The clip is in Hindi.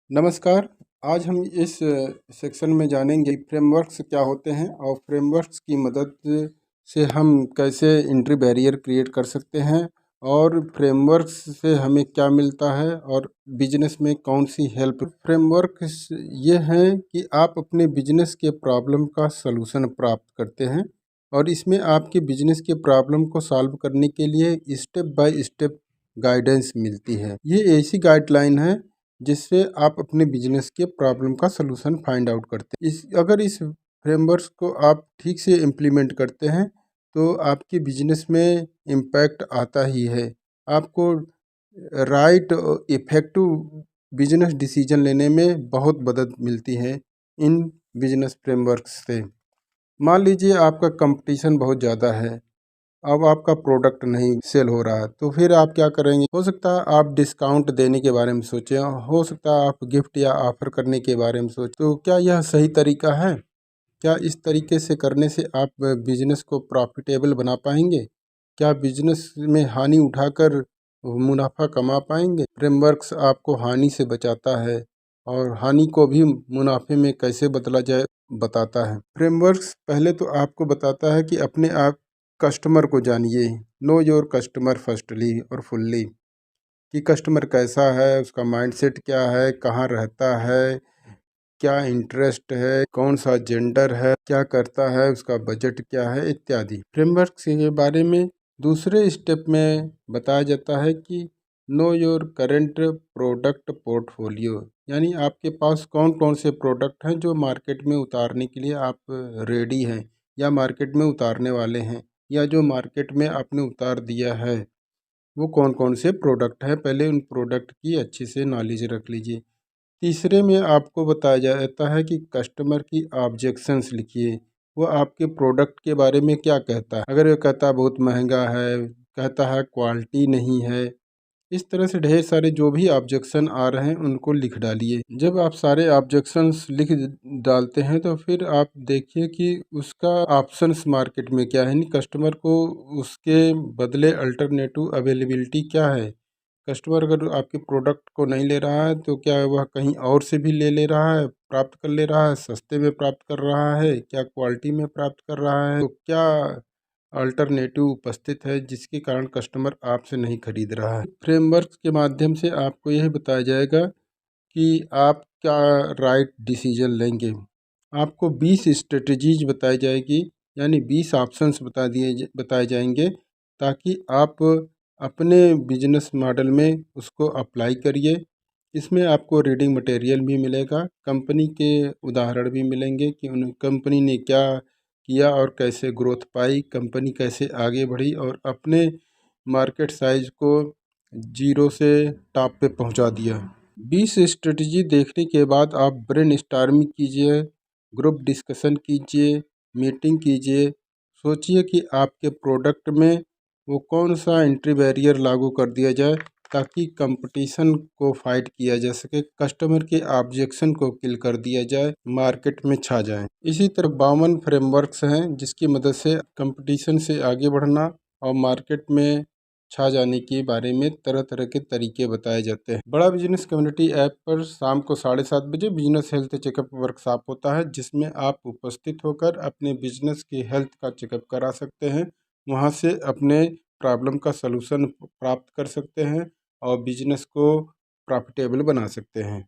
नमस्कार। आज हम इस सेक्शन में जानेंगे फ्रेमवर्क्स क्या होते हैं और फ्रेमवर्क्स की मदद से हम कैसे एंट्री बैरियर क्रिएट कर सकते हैं और फ्रेमवर्क्स से हमें क्या मिलता है और बिजनेस में कौन सी हेल्प। फ्रेमवर्क्स ये हैं कि आप अपने बिजनेस के प्रॉब्लम का सलूशन प्राप्त करते हैं और इसमें आपके बिजनेस के प्रॉब्लम को सॉल्व करने के लिए स्टेप बाय स्टेप गाइडेंस मिलती है। ये ऐसी गाइडलाइन है जिससे आप अपने बिजनेस के प्रॉब्लम का सलूशन फाइंड आउट करते हैं। अगर इस फ्रेमवर्क को आप ठीक से इम्प्लीमेंट करते हैं तो आपके बिजनेस में इम्पैक्ट आता ही है। आपको राइट इफ़ेक्टिव बिजनेस डिसीजन लेने में बहुत मदद मिलती है इन बिजनेस फ्रेमवर्क से। मान लीजिए आपका कंपटीशन बहुत ज़्यादा है, अब आपका प्रोडक्ट नहीं सेल हो रहा है, तो फिर आप क्या करेंगे? हो सकता है आप डिस्काउंट देने के बारे में सोचें, हो सकता है आप गिफ्ट या ऑफर करने के बारे में सोचें। तो क्या यह सही तरीका है? क्या इस तरीके से करने से आप बिजनेस को प्रॉफिटेबल बना पाएंगे? क्या बिजनेस में हानि उठाकर मुनाफा कमा पाएंगे? फ्रेमवर्क्स आपको हानि से बचाता है और हानि को भी मुनाफे में कैसे बदला जाए बताता है। फ्रेमवर्क्स पहले तो आपको बताता है कि अपने आप कस्टमर को जानिए। नो योर कस्टमर फर्स्टली और फुल्ली, कि कस्टमर कैसा है, उसका माइंडसेट क्या है, कहाँ रहता है, क्या इंटरेस्ट है, कौन सा जेंडर है, क्या करता है, उसका बजट क्या है इत्यादि। फ्रेमवर्क के बारे में दूसरे स्टेप में बताया जाता है कि know your current product portfolio, यानी आपके पास कौन कौन से प्रोडक्ट हैं जो मार्केट में उतारने के लिए आप रेडी हैं या मार्केट में उतारने वाले हैं, या जो मार्केट में आपने उतार दिया है वो कौन कौन से प्रोडक्ट है। पहले उन प्रोडक्ट की अच्छे से नॉलेज रख लीजिए। तीसरे में आपको बताया जाता है कि कस्टमर की ऑब्जेक्शंस लिखिए। वो आपके प्रोडक्ट के बारे में क्या कहता है। अगर वो कहता है बहुत महंगा है, कहता है क्वालिटी नहीं है, इस तरह से ढेर सारे जो भी ऑब्जेक्शन आ रहे हैं उनको लिख डालिए। जब आप सारे ऑब्जेक्शंस लिख डालते हैं तो फिर आप देखिए कि उसका ऑप्शंस मार्केट में क्या है, यानी कस्टमर को उसके बदले अल्टरनेटिव अवेलेबिलिटी क्या है। कस्टमर अगर आपके प्रोडक्ट को नहीं ले रहा है तो क्या वह कहीं और से भी ले ले रहा है, प्राप्त कर ले रहा है, सस्ते में प्राप्त कर रहा है, क्या क्वालिटी में प्राप्त कर रहा है, तो क्या अल्टरनेटिव उपस्थित है जिसके कारण कस्टमर आपसे नहीं खरीद रहा है। फ्रेमवर्क के माध्यम से आपको यह बताया जाएगा कि आप क्या राइट डिसीजन लेंगे। आपको 20 स्ट्रेटजीज बताई जाएगी, यानी 20 ऑप्शंस बताए जाएंगे ताकि आप अपने बिजनेस मॉडल में उसको अप्लाई करिए। इसमें आपको रीडिंग मटेरियल भी मिलेगा, कंपनी के उदाहरण भी मिलेंगे कि उन कंपनी ने क्या किया और कैसे ग्रोथ पाई, कंपनी कैसे आगे बढ़ी और अपने मार्केट साइज को जीरो से टॉप पे पहुंचा दिया। 20 स्ट्रेटजी देखने के बाद आप ब्रेन स्टॉर्मिंग कीजिए, ग्रुप डिस्कशन कीजिए, मीटिंग कीजिए। सोचिए कि आपके प्रोडक्ट में वो कौन सा एंट्री बैरियर लागू कर दिया जाए ताकि कंपटीशन को फाइट किया जा सके, कस्टमर के ऑब्जेक्शन को किल कर दिया जाए, मार्केट में छा जाए। इसी तरह 52 फ्रेमवर्क्स हैं जिसकी मदद से कंपटीशन से आगे बढ़ना और मार्केट में छा जाने के बारे में तरह तरह के तरीके बताए जाते हैं। बड़ा बिजनेस कम्युनिटी ऐप पर शाम को 7:30 बजे बिजनेस हेल्थ चेकअप वर्कशॉप होता है जिसमें आप उपस्थित होकर अपने बिजनेस की हेल्थ का चेकअप करा सकते हैं। वहां से अपने प्रॉब्लम का सलूशन प्राप्त कर सकते हैं और बिजनेस को प्रॉफिटेबल बना सकते हैं।